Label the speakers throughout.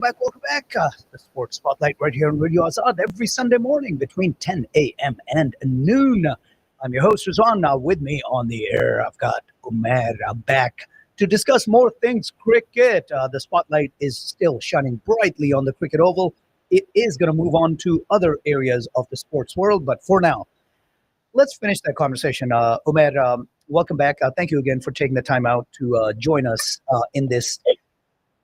Speaker 1: Welcome back. The Sports Spotlight right here on Radio Azad every Sunday morning between 10 a.m. and noon. I'm your host, Rizwan. Now with me on the air, I've got Umair back to discuss more things cricket. The spotlight is still shining brightly on the cricket oval. It is going to move on to other areas of the sports world, but for now, let's finish that conversation. Umair, welcome back. Thank you again for taking the time out to join us in this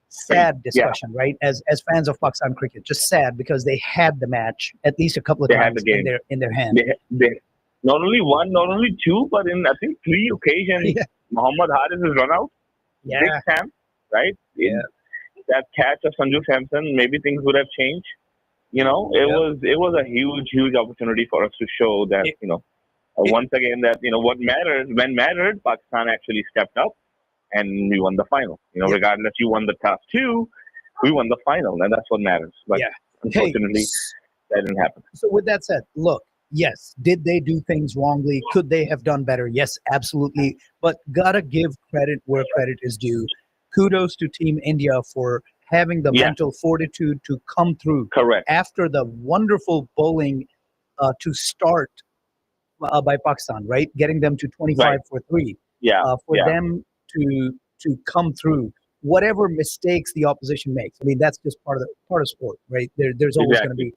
Speaker 1: sad discussion, right? As fans of Pakistan cricket, just sad because they had the match at least a couple of
Speaker 2: They had
Speaker 1: times
Speaker 2: the game.
Speaker 1: in their hand.
Speaker 2: They not only one, not only two, but in I think three occasions,
Speaker 1: Yeah.
Speaker 2: Muhammad Haris is run out.
Speaker 1: Yeah,
Speaker 2: Big Sam, right?
Speaker 1: Yeah.
Speaker 2: That catch of Sanju Samson, maybe things would have changed. It was a huge opportunity for us to show that once again that what matters when mattered, Pakistan actually stepped up and we won the final. Regardless, you won the top two, we won the final, and that's what matters. But
Speaker 1: Yeah.
Speaker 2: unfortunately, that didn't happen.
Speaker 1: So with that said, look, yes, did they do things wrongly? Could they have done better? Yes, absolutely. But gotta give credit where credit is due. Kudos to Team India for having the
Speaker 2: Yeah.
Speaker 1: mental fortitude to come through
Speaker 2: Correct.
Speaker 1: after the wonderful bowling to start by Pakistan, right? Getting them to 25
Speaker 2: Right.
Speaker 1: for 3.
Speaker 2: Yeah.
Speaker 1: For
Speaker 2: yeah.
Speaker 1: them to come through whatever mistakes the opposition makes. I mean, that's just part of sport, right? There's always going to be,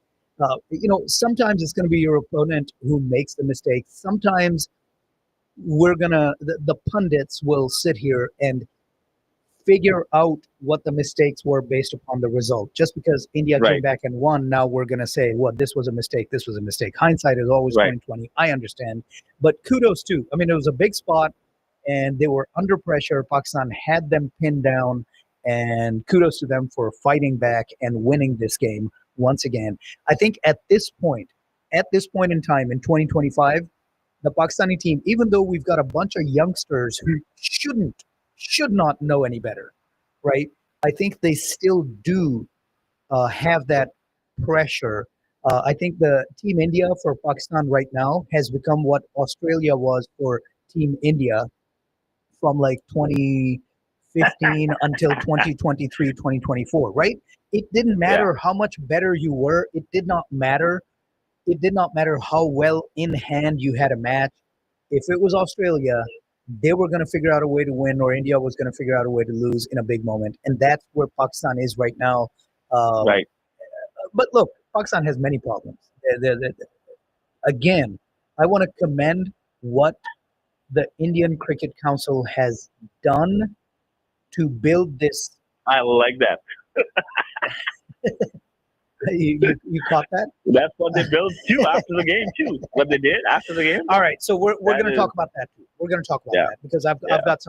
Speaker 1: sometimes it's going to be your opponent who makes the mistake. Sometimes the pundits will sit here and figure out what the mistakes were based upon the result. Just because India came
Speaker 2: Right.
Speaker 1: back and won, now we're going to say, well, this was a mistake, this was a mistake. Hindsight is always
Speaker 2: Right.
Speaker 1: 20/20. I understand. But kudos too. I mean, it was a big spot and they were under pressure. Pakistan had them pinned down, and kudos to them for fighting back and winning this game once again. I think at this point in time in 2025, the Pakistani team, even though we've got a bunch of youngsters who should not know any better, right? I think they still do have that pressure. I think the Team India for Pakistan right now has become what Australia was for Team India from like 2015 until 2023, 2024, right? It didn't matter how much better you were. It did not matter. It did not matter how well in hand you had a match. If it was Australia, they were going to figure out a way to win, or India was going to figure out a way to lose in a big moment. And that's where Pakistan is right now.
Speaker 2: Right.
Speaker 1: But look, Pakistan has many problems. Again, I want to commend what the Indian Cricket Council has done to build this.
Speaker 2: I like that.
Speaker 1: You caught that?
Speaker 2: That's what they built too after the game too. What they did after the game.
Speaker 1: All right, so we're going to
Speaker 2: is-
Speaker 1: talk about that too. We're going to talk about
Speaker 2: Yeah.
Speaker 1: that because I've
Speaker 2: Yeah.
Speaker 1: got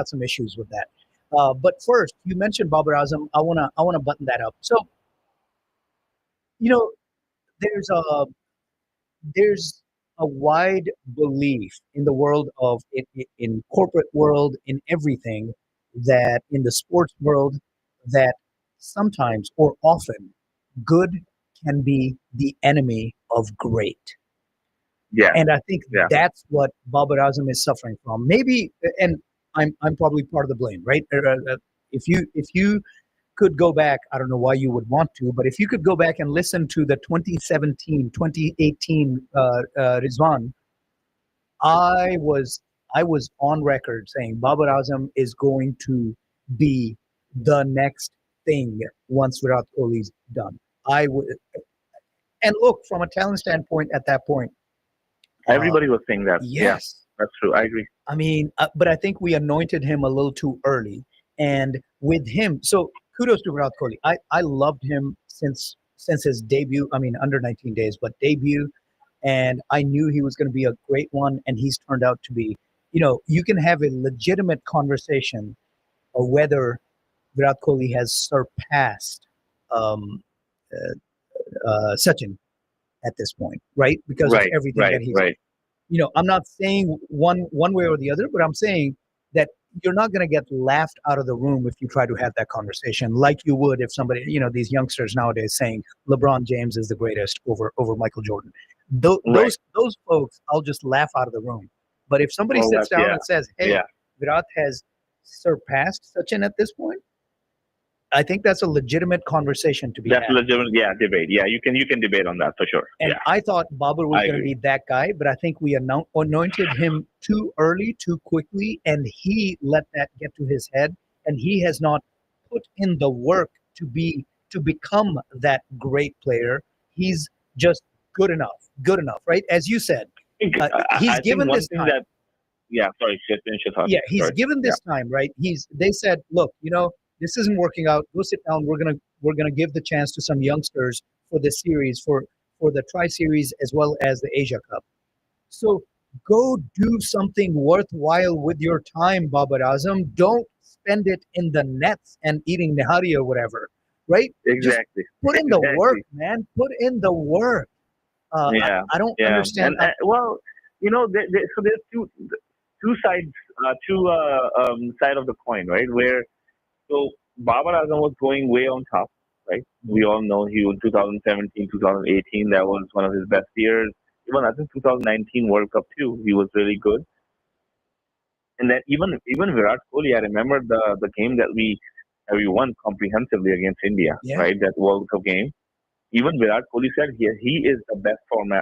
Speaker 1: some issues with that. But first, you mentioned Babar Azam. I wanna button that up. So, there's a wide belief in the world of in corporate world, in everything, that in the sports world, that sometimes or often good can be the enemy of great.
Speaker 2: Yeah.
Speaker 1: And I think
Speaker 2: Yeah.
Speaker 1: that's what Babar Azam is suffering from. Maybe, and I'm probably part of the blame, right? If you could go back, I don't know why you would want to, but if you could go back and listen to the 2017, 2018 Rizwan, I was on record saying Babar Azam is going to be the next thing once Virat Kohli's done. I would, and look, from a talent standpoint, at that point,
Speaker 2: Everybody was saying that. Yeah,
Speaker 1: yes.
Speaker 2: that's true. I agree.
Speaker 1: I mean, but I think we anointed him a little too early. And with him, so kudos to Virat Kohli. I loved him since his debut. I mean, under 19 days, but debut. And I knew he was going to be a great one. And he's turned out to be, you can have a legitimate conversation of whether Virat Kohli has surpassed um, Sachin at this point, right? Because of everything that he's
Speaker 2: Right.
Speaker 1: I'm not saying one way or the other, but I'm saying that you're not going to get laughed out of the room if you try to have that conversation like you would if somebody, these youngsters nowadays saying LeBron James is the greatest over Michael Jordan. Those folks, I'll just laugh out of the room. But if somebody sits down and says, hey, Virat has surpassed Sachin at this point, I think that's a legitimate conversation to be
Speaker 2: That's
Speaker 1: had.
Speaker 2: legitimate. Yeah, debate. Yeah, you can debate on that for sure.
Speaker 1: And
Speaker 2: Yeah,
Speaker 1: I thought Babur was
Speaker 2: I
Speaker 1: going to
Speaker 2: agree.
Speaker 1: be that guy, but I think we anointed him too early, too quickly, and he let that get to his head, and he has not put in the work to become that great player. He's just good enough, right? As you said, he's
Speaker 2: I think
Speaker 1: given
Speaker 2: one
Speaker 1: this
Speaker 2: thing
Speaker 1: time.
Speaker 2: that yeah, sorry, just finish your thought.
Speaker 1: Yeah, he's
Speaker 2: Sorry.
Speaker 1: given
Speaker 2: Yeah,
Speaker 1: this time, right? They said, look, this isn't working out. Go sit down. We're gonna give the chance to some youngsters for this series, for the Tri Series as well as the Asia Cup. So go do something worthwhile with your time, Babar Azam. Don't spend it in the nets and eating nihari or whatever, right? Just
Speaker 2: exactly,
Speaker 1: put in the work,
Speaker 2: exactly.
Speaker 1: man. Put in the work.
Speaker 2: Yeah,
Speaker 1: I don't
Speaker 2: yeah,
Speaker 1: understand.
Speaker 2: and well, so there's two sides, side of the coin, right? Where so Babar Azam was going way on top, right? We all know he was 2017, 2018. That was one of his best years. Even I think 2019 World Cup too. He was really good. And then even Virat Kohli, I remember the game that we won comprehensively against India,
Speaker 1: Yeah,
Speaker 2: right? That World Cup game. Even Virat Kohli said he is the best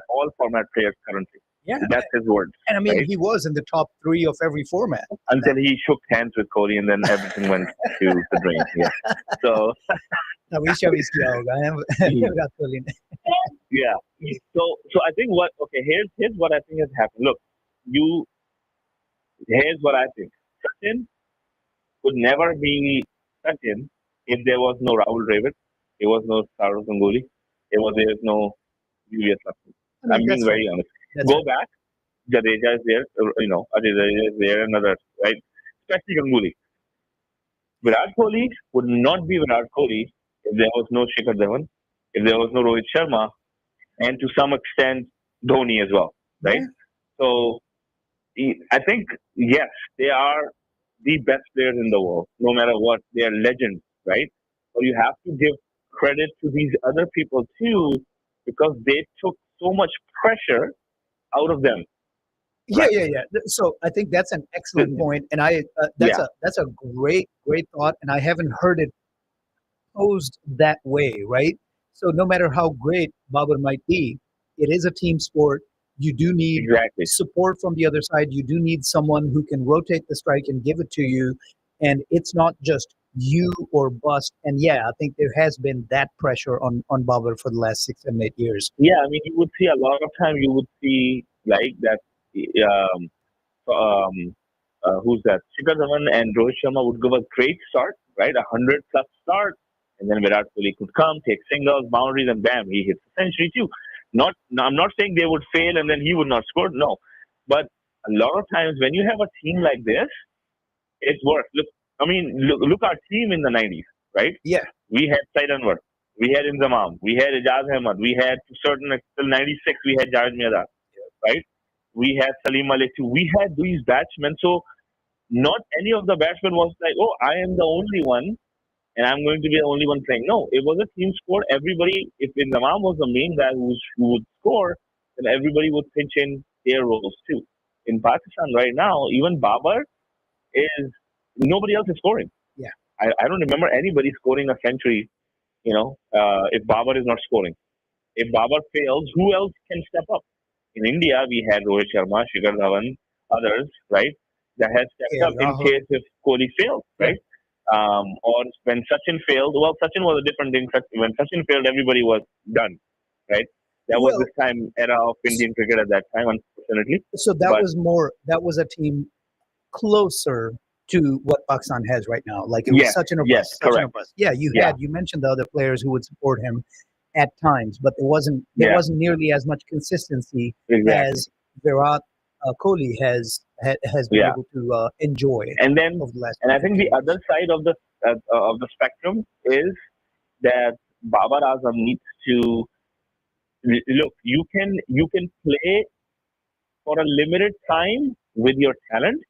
Speaker 2: all format player currently.
Speaker 1: yeah.
Speaker 2: That's his words,
Speaker 1: And I mean,
Speaker 2: right?
Speaker 1: he was in the top three of every format.
Speaker 2: Until he shook hands with Kohli, and then everything went to the drain. Yeah. So
Speaker 1: Hamisha भी किया होगा विराट कोहली ने.
Speaker 2: yeah. So I think here's what I think has happened. Look, you here's what I think. Sachin could never be Sachin if there was no Rahul Dravid, there was no Saurav Ganguly, there was no Julius Lakshman.
Speaker 1: I mean,
Speaker 2: I'm being
Speaker 1: that's right.
Speaker 2: very honest.
Speaker 1: That's
Speaker 2: Go
Speaker 1: right.
Speaker 2: back, Jadeja is there, Jadeja is there, and others, right? Especially Ganguly. Virat Kohli would not be Virat Kohli if there was no Shikhar Dhawan, if there was no Rohit Sharma, and to some extent Dhoni as well, right?
Speaker 1: Yeah.
Speaker 2: So I think yes, they are the best players in the world, no matter what. They are legends, right? But you have to give credit to these other people too, because they took so much pressure out of them,
Speaker 1: Yeah,
Speaker 2: right?
Speaker 1: yeah, yeah. So I think that's an excellent point, and
Speaker 2: Yeah,
Speaker 1: that's a great thought, and I haven't heard it posed that way, right? So no matter how great Babur might be, it is a team sport. You do need
Speaker 2: exactly.
Speaker 1: support from the other side. You do need someone who can rotate the strike and give it to you, and it's not just you or bust. And yeah, I think there has been that pressure on Babur for the last 6, 7, 8 years.
Speaker 2: Yeah, I mean, you would see a lot of time. You would see like that. Um, who's that? Shikhar Dhawan and Rohit Sharma would give a great start, right? 100 plus start, and then Virat Kohli could come, take singles, boundaries, and bam, he hits a century too. I'm not saying they would fail and then he would not score. No, but a lot of times when you have a team like this, it works. Look, I mean, look our team in the '90s, right?
Speaker 1: Yeah,
Speaker 2: We had Said Anwar, we had Inzamam, we had Ijaz Ahmad, we had to certain till '96 we had Javed Mirdad, right? We had Salim Malik too. We had these batsmen. So not any of the batsmen was like, oh, I am the only one and I'm going to be the only one playing. No, it was a team sport. Everybody, if Inzamam was the main guy who would score, then everybody would pitch in their roles too. In Pakistan right now, even Babar is nobody else is scoring.
Speaker 1: yeah.
Speaker 2: I don't remember anybody scoring a century. If Babar is not scoring, if Babar fails, who else can step up? In India, we had Rohit Sharma, Shikhar Dhawan, others, right, that had stepped up in
Speaker 1: Rahul.
Speaker 2: case if Kohli failed,
Speaker 1: Yeah.
Speaker 2: right? Or when Sachin failed, well, Sachin was a different thing. When Sachin failed, everybody was done, right? That was
Speaker 1: Well,
Speaker 2: this era of Indian cricket at that time, unfortunately.
Speaker 1: so
Speaker 2: But
Speaker 1: that was a team closer to what Pakistan has right now. Like it was
Speaker 2: yes,
Speaker 1: such an
Speaker 2: yes,
Speaker 1: bust, such an
Speaker 2: correct.
Speaker 1: bust. Yeah,
Speaker 2: Yeah,
Speaker 1: you mentioned the other players who would support him at times, but there
Speaker 2: yeah,
Speaker 1: wasn't nearly as much consistency
Speaker 2: exactly.
Speaker 1: as Virat Kohli has been
Speaker 2: Yeah,
Speaker 1: able to enjoy
Speaker 2: and then,
Speaker 1: over the last
Speaker 2: and I think
Speaker 1: 15
Speaker 2: the other
Speaker 1: years.
Speaker 2: side of the spectrum is that Babar Azam needs to look. You can play for a limited time with your talent,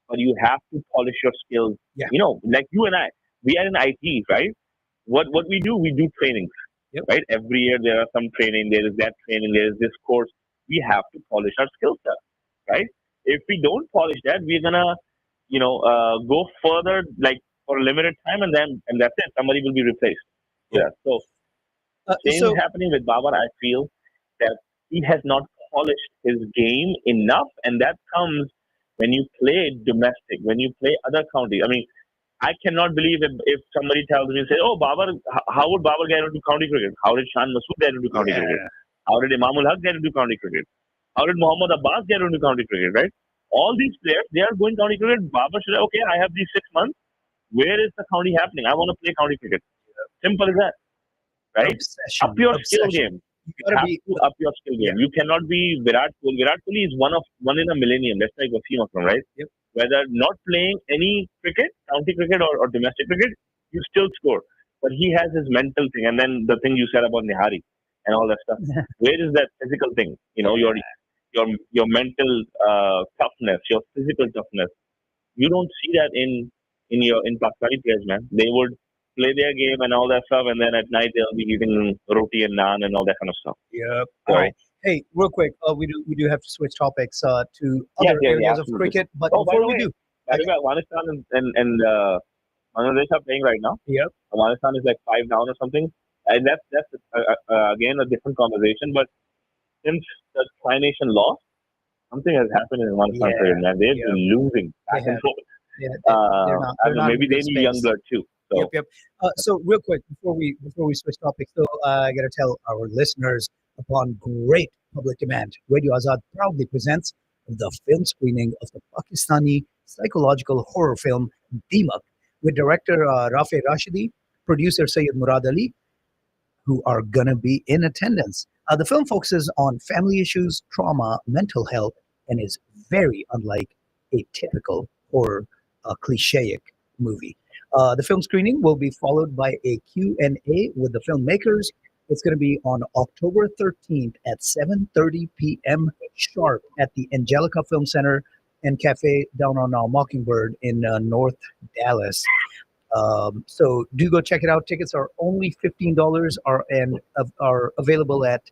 Speaker 2: but you have to polish your skills.
Speaker 1: Yeah.
Speaker 2: Like you and I, we are in IT, right? What we do, we do trainings,
Speaker 1: Yep.
Speaker 2: right? Every year there are some training, there is that training, there is this course. We have to polish our skill set, right? If we don't polish that, we're gonna, go further. Like for a limited time, and that's it. Somebody will be replaced.
Speaker 1: Yeah.
Speaker 2: Yeah. So same
Speaker 1: So
Speaker 2: is happening with Babar. I feel that he has not polished his game enough, and that comes when you play domestic, when you play other counties. I mean, I cannot believe if somebody tells me, say, "Oh, Babar, how would Babar get into county cricket? How did Shan Masood get into county cricket?
Speaker 1: yeah,
Speaker 2: How did Imamul Haq get into county cricket? How did Muhammad Abbas get into county cricket?" Right? All these players, they are going county cricket. Babar should say, "Okay, I have these 6 months. Where is the county happening? I want to play county cricket." Simple as that, right? Up
Speaker 1: obsession,
Speaker 2: your skill
Speaker 1: obsession.
Speaker 2: game.
Speaker 1: You
Speaker 2: You
Speaker 1: gotta
Speaker 2: have
Speaker 1: be,
Speaker 2: to up your skill
Speaker 1: yeah,
Speaker 2: game. You cannot be Virat Kohli. Virat Kohli is one in a millennium. That's like Wasim Akram, right?
Speaker 1: yep,
Speaker 2: Whether not playing any cricket, county cricket or domestic cricket, you still score. But he has his mental thing, and then the thing you said about Nihari and all that stuff. Where is that physical thing? You know,
Speaker 1: yeah,
Speaker 2: your mental toughness, your physical toughness. You don't see that in Pakistani players, man. They would play their game and all that stuff, and then at night they'll be eating roti and naan and all that kind of stuff.
Speaker 1: yep. All
Speaker 2: So
Speaker 1: right. Hey, real quick, we do have to switch topics to
Speaker 2: yes,
Speaker 1: other
Speaker 2: yes, yeah,
Speaker 1: areas of
Speaker 2: absolutely.
Speaker 1: cricket, but
Speaker 2: Oh,
Speaker 1: before we do,
Speaker 2: by
Speaker 1: I
Speaker 2: the
Speaker 1: got,
Speaker 2: way, Afghanistan and Bangladesh are playing right now.
Speaker 1: yep.
Speaker 2: Afghanistan is like 5 down or something, and that's again a different conversation. But since the Tri Nation lost, something has happened in
Speaker 1: Yeah,
Speaker 2: Afghanistan cricket, man. They've
Speaker 1: yep.
Speaker 2: been losing
Speaker 1: They
Speaker 2: back and
Speaker 1: have.
Speaker 2: forth.
Speaker 1: Yeah, they're not.
Speaker 2: I
Speaker 1: They're
Speaker 2: don't know.
Speaker 1: not in
Speaker 2: Maybe they
Speaker 1: good
Speaker 2: need young
Speaker 1: space.
Speaker 2: blood too.
Speaker 1: Yep,
Speaker 2: So
Speaker 1: yep. So real quick before we switch topics, so I got to tell our listeners, upon great public demand, Radio Azad proudly presents the film screening of the Pakistani psychological horror film Deemak with director Rafe Rashidi, producer Sayyid Murad Ali, who are going to be in attendance. The film focuses on family issues, trauma, mental health, and is very unlike a typical horror clichéic movie. The film screening will be followed by a Q&A with the filmmakers. It's going to be on October 13th at 7:30 p.m. sharp at the Angelica Film Center and Cafe down on Mockingbird in North Dallas. So do go check it out. Tickets are only $15 are available at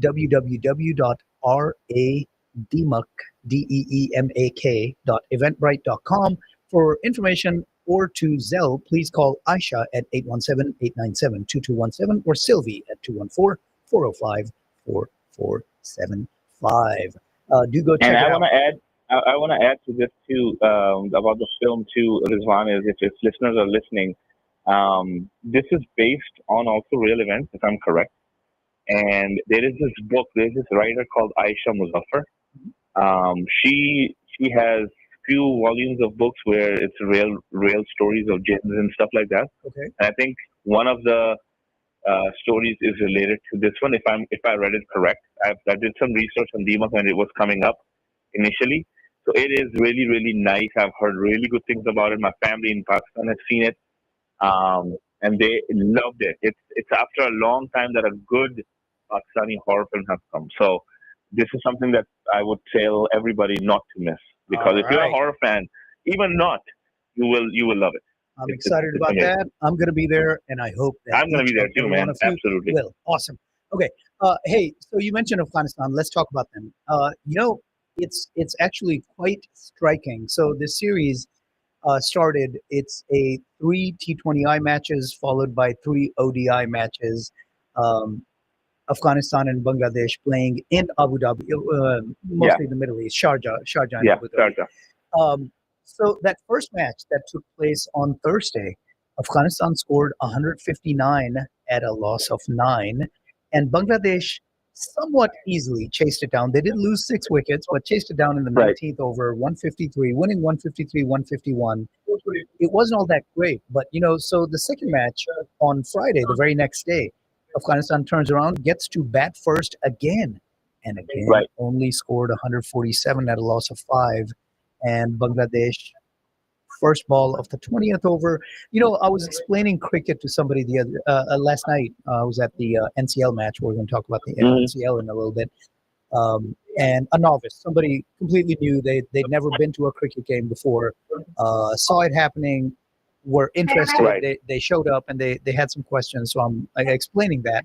Speaker 1: www.radeemak.eventbrite.com. For information or to Zelle, please call Aisha at 817-897-2217 or Sylvie at 214-405-4475. Do go
Speaker 2: and
Speaker 1: check it out.
Speaker 2: I want to add to this too about the film too. Rizwan is if listeners are listening, this is based on also real events, if I'm correct. And there is this book. There's this writer called Aisha Muzaffar. She has few volumes of books where it's real stories of jinns and stuff like that.
Speaker 1: Okay.
Speaker 2: And I think one of the stories is related to this one. If I read it correct, I did some research on Deemak when it was coming up initially. So it is really nice. I've heard really good things about it. My family in Pakistan has seen it, and they loved it. It's after a long time that a good Pakistani horror film has come. So this is something that I would tell everybody not to miss because
Speaker 1: All
Speaker 2: if you're a
Speaker 1: right.
Speaker 2: horror fan, even not, you will love it.
Speaker 1: I'm
Speaker 2: It's
Speaker 1: excited
Speaker 2: it's
Speaker 1: about
Speaker 2: amazing.
Speaker 1: that. I'm going to be there, and I hope that
Speaker 2: I'm gonna
Speaker 1: each
Speaker 2: be there
Speaker 1: and
Speaker 2: too,
Speaker 1: every one
Speaker 2: man.
Speaker 1: of you
Speaker 2: Absolutely.
Speaker 1: will. Awesome. Okay. Hey, so you mentioned Afghanistan. Let's talk about them. It's actually quite striking. So this series started. It's a three T20I matches followed by three ODI matches. Um, Afghanistan and Bangladesh playing in Abu Dhabi,
Speaker 2: Yeah,
Speaker 1: mostly the Middle East, Sharjah and
Speaker 2: yeah,
Speaker 1: Abu Dhabi.
Speaker 2: Sharjah.
Speaker 1: So that first match that took place on Thursday, Afghanistan scored 159 at a loss of 9, and Bangladesh somewhat easily chased it down. They did lose 6 wickets, but chased it down in the
Speaker 2: Right.
Speaker 1: 19th over, 153, winning 153, 151. It wasn't all that great, but so the second match on Friday, the very next day, Afghanistan turns around, gets to bat first again, and again
Speaker 2: Right.
Speaker 1: only scored 147 at a loss of 5. And Bangladesh, first ball of the 20th over. I was explaining cricket to somebody the other last night. I was at the NCL match. We're going to talk about the
Speaker 2: Hmm.
Speaker 1: NCL in a little bit. And a novice, somebody completely new. They'd never been to a cricket game before. Saw it happening, were interested.
Speaker 2: Right.
Speaker 1: They showed up and they had some questions. So I'm explaining that.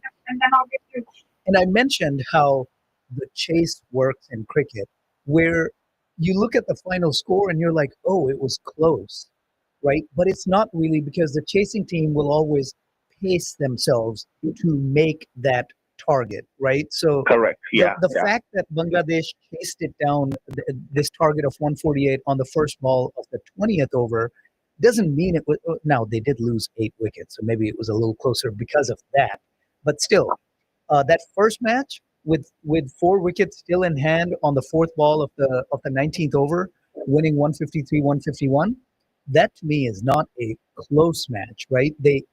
Speaker 1: And I mentioned how the chase works in cricket, where you look at the final score and you're like, oh, it was close. right? But it's not really, because the chasing team will always pace themselves to make that target, right? So
Speaker 2: Correct.
Speaker 1: the,
Speaker 2: Yeah.
Speaker 1: the
Speaker 2: Yeah.
Speaker 1: fact that Bangladesh chased it down, this target of 148 on the first ball of the 20th over, doesn't mean it was. Now, they did lose 8 wickets, so maybe it was a little closer because of that. But still, that first match with 4 wickets still in hand on the fourth ball of the 19th over, winning 153, 151. That to me is not a close match, right? They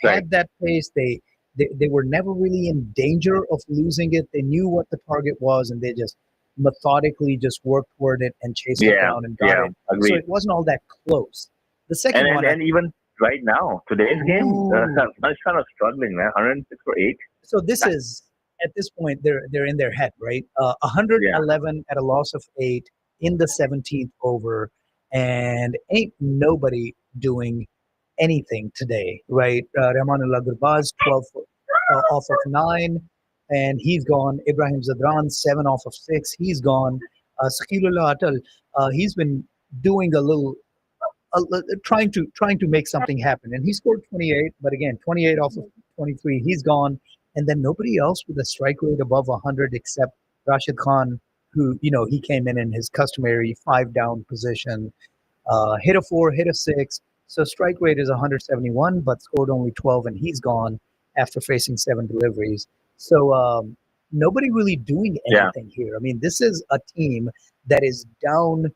Speaker 2: Right.
Speaker 1: had that pace. They were never really in danger of losing it. They knew what the target was, and they just methodically just worked toward it and chased it
Speaker 2: Yeah.
Speaker 1: down and got
Speaker 2: Yeah.
Speaker 1: it. So
Speaker 2: Agreed.
Speaker 1: it wasn't all that close. The
Speaker 2: And
Speaker 1: second
Speaker 2: and,
Speaker 1: one,
Speaker 2: and even right now, today's game,
Speaker 1: ooh,
Speaker 2: I'm kind of struggling, man. 106 for 8.
Speaker 1: so this is, at this point, they're in their head, right?
Speaker 2: Yeah.
Speaker 1: 111 at a loss of 8 in the 17th over, and ain't nobody doing anything today, right? Rahmanullah Gurbaz 12 off of 9, and he's gone. Ibrahim Zadran 7 off of 6, he's gone. Sakhilullah Atal, he's been doing a little, trying to make something happen. And he scored 28, but again, 28 off of 23, he's gone. And then nobody else with a strike rate above 100 except Rashid Khan, who, he came in his customary 5 down position, hit a 4, hit a 6. So strike rate is 171, but scored only 12, and he's gone after facing 7 deliveries. So nobody really doing
Speaker 2: Yeah.
Speaker 1: anything here. I mean, this is a team that is down,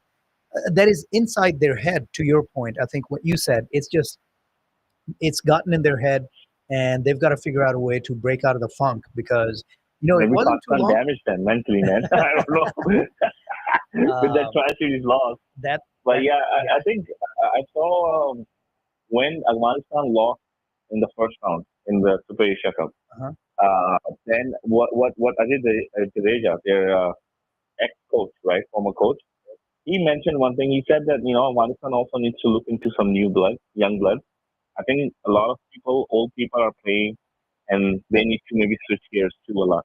Speaker 1: that is inside their head. To your point, I think what you said, it's gotten in their head, and they've got to figure out a way to break out of the funk, because it
Speaker 2: Maybe
Speaker 1: wasn't too
Speaker 2: Pakistan
Speaker 1: long.
Speaker 2: damaged them mentally, man. I don't know. With that try series loss.
Speaker 1: That,
Speaker 2: But
Speaker 1: that
Speaker 2: yeah, I think I saw when Afghanistan lost in the first round in the Super Asia Cup.
Speaker 1: uh-huh.
Speaker 2: Then what Ajit Jadeja, their ex-coach, right, former coach, he mentioned one thing. He said that Afghanistan also needs to look into some new blood, young blood. I think a lot of people, old people, are playing, and they need to maybe switch gears to a lot.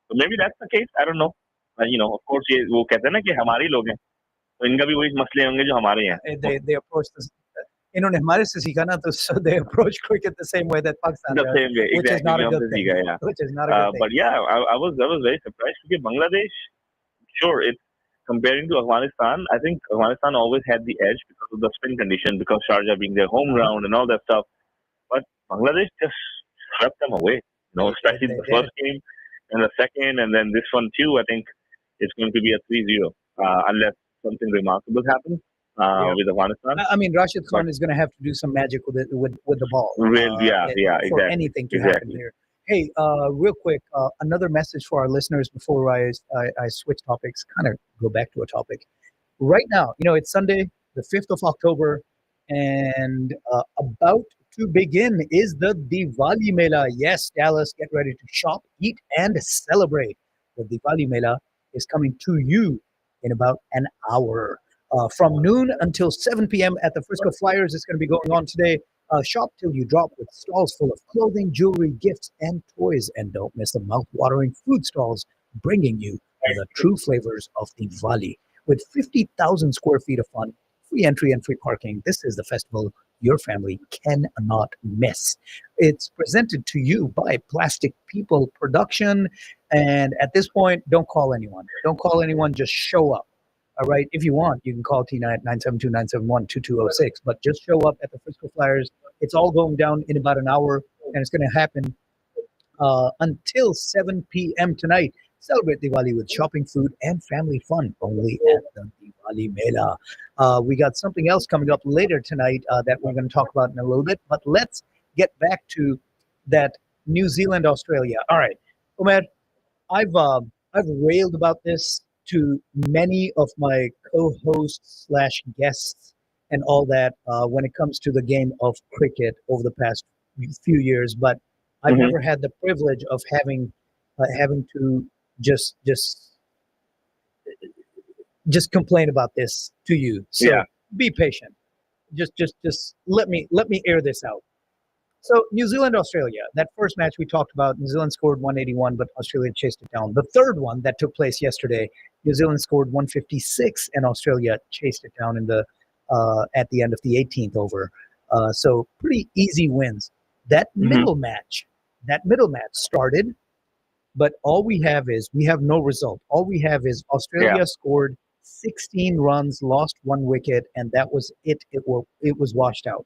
Speaker 2: So maybe that's the case. I don't know. Of course, ये वो कहते हैं ना कि हमारे ही लोग हैं, तो इनका भी वही मसले होंगे जो हमारे हैं.
Speaker 1: They approach this. इन्होंने हमारे से सीखा ना, तो so they approach cricket the same way that Pakistan
Speaker 2: The
Speaker 1: does,
Speaker 2: same way,
Speaker 1: which is
Speaker 2: exactly.
Speaker 1: not a
Speaker 2: We
Speaker 1: good
Speaker 2: हमसे
Speaker 1: thing.
Speaker 2: सीखा, yeah.
Speaker 1: Which is not a good thing.
Speaker 2: But yeah, I was very surprised because Bangladesh, sure, it's comparing to Afghanistan. I think Afghanistan always had the edge because of the spin condition, because Sharjah being their home ground and all that stuff. But Bangladesh just swept them away. Especially
Speaker 1: They
Speaker 2: the
Speaker 1: did.
Speaker 2: first game and the second, and then this one too. I think it's going to be a 3-0 unless something remarkable happens
Speaker 1: Yeah.
Speaker 2: with Afghanistan.
Speaker 1: I mean, Rashid
Speaker 2: But
Speaker 1: Khan is going to have to do some magic with it, with the ball,
Speaker 2: yeah,
Speaker 1: for
Speaker 2: exactly,
Speaker 1: anything to happen
Speaker 2: exactly.
Speaker 1: here. Hey, real quick, another message for our listeners before I switch topics, kind of go back to a topic. Right now, it's Sunday, the 5th of October, and about to begin is the Diwali Mela. Yes, Dallas, get ready to shop, eat, and celebrate. The Diwali Mela is coming to you in about an hour. From noon until 7 p.m. at the Frisco Flyers. It's going to be going on today. Shop till you drop with stalls full of clothing, jewelry, gifts, and toys. And don't miss the mouth-watering food stalls bringing you the true flavors of Diwali. With 50,000 square feet of fun, free entry and free parking, this is the festival your family cannot miss. It's presented to you by Plastic People Production. And at this point, don't call anyone. Don't call anyone. Just show up. All right. If you want, you can call Tina at 972-971-2206. But just show up at the Frisco Flyers. It's all going down in about an hour, and it's going to happen until 7 p.m. tonight. Celebrate Diwali with shopping, food, and family fun only at the Diwali Mela. We got something else coming up later tonight that we're going to talk about in a little bit. But let's get back to that New Zealand Australia. All right, Umer, I've railed about this to many of my co-hosts slash guests and all that when it comes to the game of cricket over the past few years, but I've
Speaker 2: Hmm.
Speaker 1: never had the privilege of having to just just complain about this to you. So
Speaker 2: Yeah.
Speaker 1: be patient. Just let me air this out. So New Zealand, Australia, that first match we talked about, New Zealand scored 181, but Australia chased it down. The third one that took place yesterday, New Zealand scored 156, and Australia chased it down in the at the end of the 18th over. So pretty easy wins. That middle match, started, but all we have is we have no result. All we have is Australia
Speaker 2: Yeah.
Speaker 1: scored 16 runs, lost 1 wicket, and that was it. It was washed out.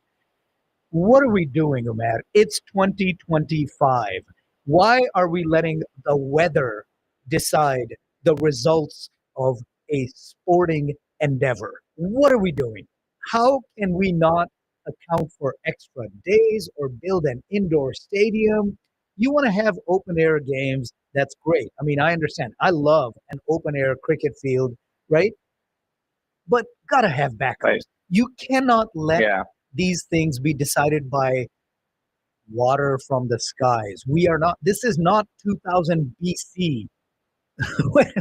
Speaker 1: What are we doing, Umar? It's 2025. Why are we letting the weather decide the results of a sporting endeavor? What are we doing? How can we not account for extra days or build an indoor stadium? You want to have open air games, that's great. I mean, I understand. I love an open air cricket field, right? But gotta have backups.
Speaker 2: Right.
Speaker 1: You cannot let
Speaker 2: Yeah.
Speaker 1: these things be decided by water from the skies. We are not. This is not 2000 BC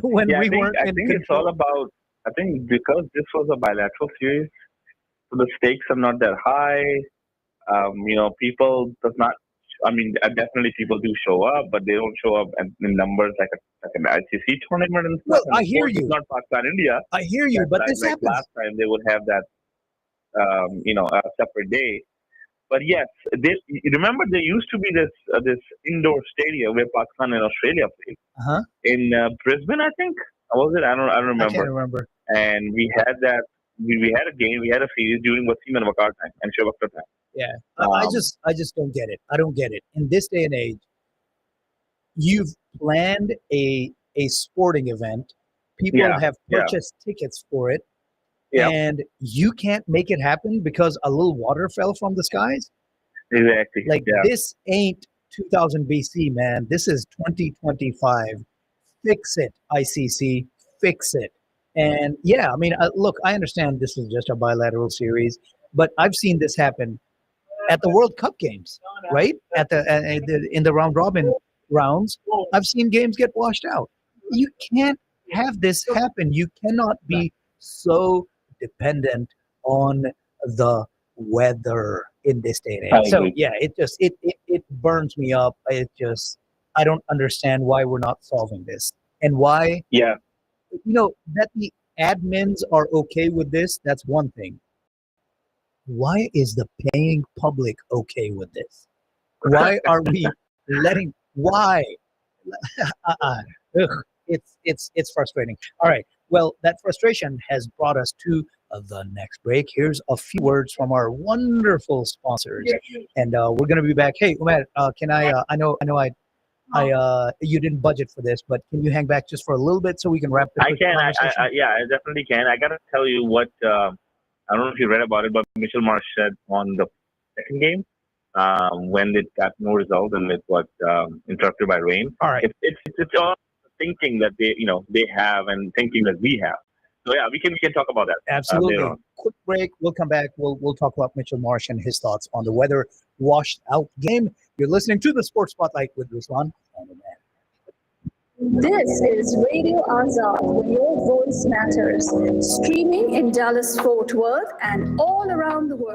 Speaker 1: when
Speaker 2: Yeah,
Speaker 1: we weren't
Speaker 2: I
Speaker 1: in
Speaker 2: think it's all
Speaker 1: control.
Speaker 2: about. I think because this was a bilateral series, so the stakes are not that high. People does not. I mean, definitely people do show up, but they don't show up in numbers like an ICC tournament and stuff.
Speaker 1: Well,
Speaker 2: And
Speaker 1: I
Speaker 2: of
Speaker 1: hear
Speaker 2: course, it's
Speaker 1: you.
Speaker 2: not Pakistan India.
Speaker 1: I hear you,
Speaker 2: That
Speaker 1: but this
Speaker 2: like
Speaker 1: happens.
Speaker 2: last time they would have that a separate day. But yes, remember there used to be this indoor stadium where Pakistan and Australia played
Speaker 1: Uh-huh.
Speaker 2: in Brisbane, I think. Was it? I don't
Speaker 1: I can't
Speaker 2: remember.
Speaker 1: remember.
Speaker 2: And we had that. We had a game. We had a series during Wasim and Wakar time and Shiv Akhtar time.
Speaker 1: Yeah, I just don't get it. I don't get it. In this day and age, you've planned a sporting event. People
Speaker 2: Yeah,
Speaker 1: have
Speaker 2: yeah,
Speaker 1: purchased tickets for it,
Speaker 2: yeah,
Speaker 1: and you can't make it happen because a little water fell from the skies.
Speaker 2: exactly.
Speaker 1: Like
Speaker 2: Yeah,
Speaker 1: this ain't 2000 BC, man. This is 2025. Fix it, ICC. Fix it. And yeah, I mean, look, I understand this is just a bilateral series, but I've seen this happen at the World Cup games, right? In the round robin rounds, I've seen games get washed out. You can't have this happen. You cannot be so dependent on the weather in this day and
Speaker 2: I
Speaker 1: age. So
Speaker 2: agree.
Speaker 1: yeah, it burns me up. I don't understand why we're not solving this and why
Speaker 2: Yeah,
Speaker 1: that the admins are okay with this. That's one thing. Why is the paying public okay with this? Why are we letting? Why? uh-uh. Ugh, it's frustrating. All right. Well, that frustration has brought us to the next break. Here's a few words from our wonderful sponsors, and we're going to be back. Hey, Umar, can I? I know you didn't budget for this, but can you hang back just for a little bit so we can wrap the
Speaker 2: I
Speaker 1: quick
Speaker 2: can.
Speaker 1: conversation?
Speaker 2: Yeah, I definitely can. I gotta tell you what. I don't know if you read about it, but Mitchell Marsh said on the second game when it got no result and it was interrupted by rain.
Speaker 1: All right.
Speaker 2: It's all thinking that they have and thinking that we have. So yeah, we can talk about that
Speaker 1: Absolutely.
Speaker 2: later on.
Speaker 1: Quick break. We'll come back. We'll talk about Mitchell Marsh and his thoughts on the weather washed out game. You're listening to the Sports Spotlight with Ruslan and Oman.
Speaker 3: This is Radio Azad, where your voice matters. Streaming in Dallas, Fort Worth, and all around the world.